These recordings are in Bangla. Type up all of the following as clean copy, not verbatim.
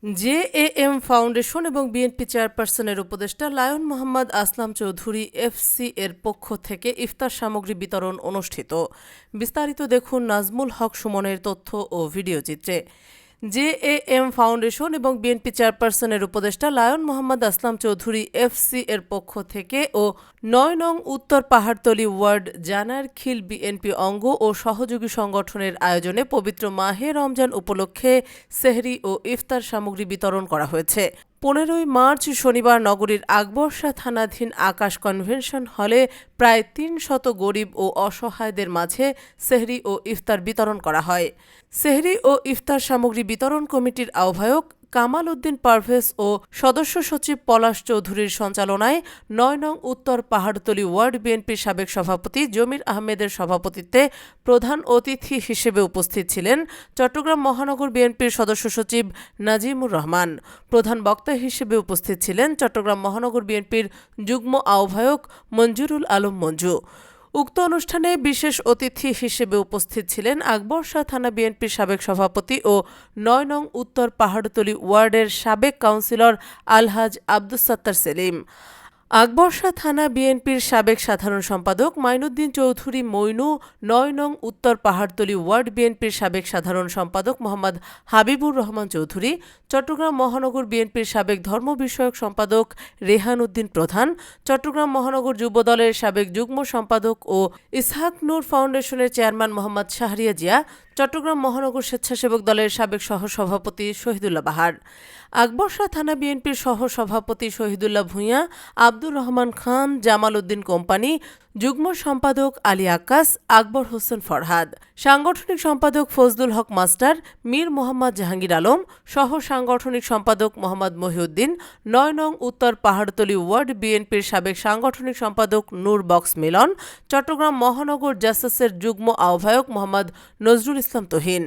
জেএএম ফাউন্ডেশন এবং বিএনপি চেয়ারপারসনের উপদেষ্টা লায়ন মোহাম্মদ আসলাম চৌধুরী এফসি এর পক্ষ থেকে ইফতার সামগ্রী বিতরণ অনুষ্ঠিত। বিস্তারিত দেখুন নাজমুল হক সুমনের তথ্য ও ভিডিওচিত্রে। জেএএম ফাউন্ডেশন এবং বিএনপি চেয়ারপারসনের উপদেষ্টা লায়ন মোহাম্মদ আসলাম চৌধুরী এফসি এর পক্ষ থেকে ও ৯ নং উত্তর পাহাড়তলী ওয়ার্ড জানারখিল বিএনপি অঙ্গ ও সহযোগী সংগঠনের আয়োজনে পবিত্র মাহে রমজান উপলক্ষে সেহরি ও ইফতার সামগ্রী বিতরণ করা হয়েছে। ১৫ই মার্চ শনিবার নগরীর আকবরশাহ থানাধীন আকাশ কনভেনশন হলে প্রায় ৩০০ গরিব ও অসহায়দের মাঝে সেহরি ও ইফতার বিতরণ করা হয়। সেহরি ও ইফতার সামগ্রী বিতরণ কমিটির আহ্বায়ক কামাল উদ্দিন পারভেজ ও সদস্য সচিব পলাশ চৌধুরীর সঞ্চালনায় ৯ নং উত্তর পাহাড়তলী ওয়ার্ড বিএনপির সাবেক সভাপতি জমির আহমেদের সভাপতিত্বে প্রধান অতিথি হিসেবে উপস্থিত ছিলেন চট্টগ্রাম মহানগর বিএনপির সদস্য সচিব নাজিমুর রহমান। প্রধান বক্তা হিসেবে উপস্থিত ছিলেন চট্টগ্রাম মহানগর বিএনপির যুগ্ম আহ্বায়ক মঞ্জুরুল আলম মঞ্জু। উক্ত অনুষ্ঠানে বিশেষ অতিথি হিসেবে উপস্থিত ছিলেন আকবরশাহ থানা বিএনপির সাবেক সভাপতি ও ৯ নং উত্তর পাহাড়তলী ওয়ার্ডের সাবেক কাউন্সিলর আলহাজ আব্দুস সাত্তার সেলিম, আকবরশাহ থানা বিএনপির সাবেক সাধারণ সম্পাদক মাইনুদ্দিন চৌধুরী মইনু, ৯ নং উত্তর পাহাড়তলী ওয়ার্ড বিএনপির সাবেক সাধারণ সম্পাদক মোহাম্মদ হাবিবুর রহমান চৌধুরী, চট্টগ্রাম মহানগর বিএনপির সাবেক ধর্ম বিষয়ক সম্পাদক রেহান উদ্দিন প্রধান, চট্টগ্রাম মহানগর যুবদলের সাবেক যুগ্ম সম্পাদক ও ইসহাক নূর ফাউন্ডেশনের চেয়ারম্যান মোহাম্মদ শাহরিয়া জিয়া, চট্টগ্রাম মহানগর স্বেচ্ছাসেবক দলের সাবেক সহসভাপতি শহীদুল্লাহ বাহার, আকবরশাহ থানা বিএনপির সহসভাপতি শহীদুল্লাহ ভূঁইয়া, আব্দুর রহমান খান, জামাল উদ্দিন কোম্পানি, যুগ্ম সম্পাদক আলী আক্কাস, আকবর হোসেন ফরহাদ, সাংগঠনিক সম্পাদক ফজলুল হক মাস্টার, মীর মোহাম্মদ জাহাঙ্গীর আলম, সহ সাংগঠনিক সম্পাদক মোহাম্মদ মহিউদ্দিন, ৯ নং উত্তর পাহাড়তলী ওয়ার্ড বিএনপির সাবেক সাংগঠনিক সম্পাদক নূর বক্স মিলন, চট্টগ্রাম মহানগর জাসাসের যুগ্ম আহ্বায়ক মোহাম্মদ নজরুল ইসলাম তুহিন,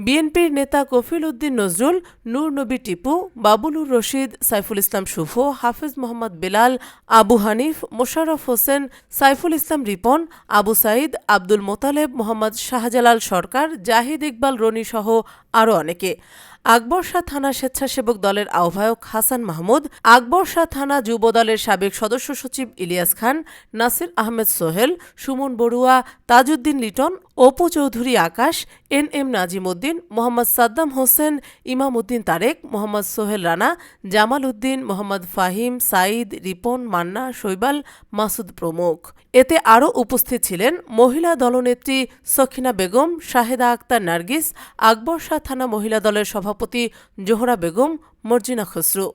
বিএনপির নেতা কফিল উদ্দিন নজরুল, নূর নবী টিপু, বাবুলুর রশিদ, সাইফুল ইসলাম শুভ, হাফিজ মোহাম্মদ বেলাল, আবু হানিফ, মোশাররফ হোসেন, সাইফুল ইসলাম রিপন, আবু সাইদ, আব্দুল মোতালেব, মোহাম্মদ শাহজালাল সরকার, জাহিদ ইকবাল রনি সহ আরও অনেকে। আকবরশাহ থানা স্বেচ্ছাসেবক দলের আহ্বায়ক হাসান মাহমুদ, আকবরশাহ থানা যুব দলের সাবেক সদস্য সচিব ইলিয়াস খান, নাসির আহমেদ সোহেল, সুমন বড়ুয়া, তাজউদ্দিন লিটন, অপু চৌধুরী আকাশ, এনএম নাজিম উদ্দিন, মোহাম্মদ সাদ্দাম হোসেন, ইমাম উদ্দিন তারেক, মোহাম্মদ সোহেল রানা, জামাল উদ্দিন, মোহাম্মদ ফাহিম, সাঈদ, রিপন, মান্না, শৈবাল, মাসুদ প্রমুখ। এতে আরও উপস্থিত ছিলেন মহিলা দলনেত্রী সখিনা বেগম, শাহেদা আক্তার নার্গিস, আকবরশাহ থানা মহিলা দলের সভাপতি জোহরা বেগম, মর্জিনা খসরু।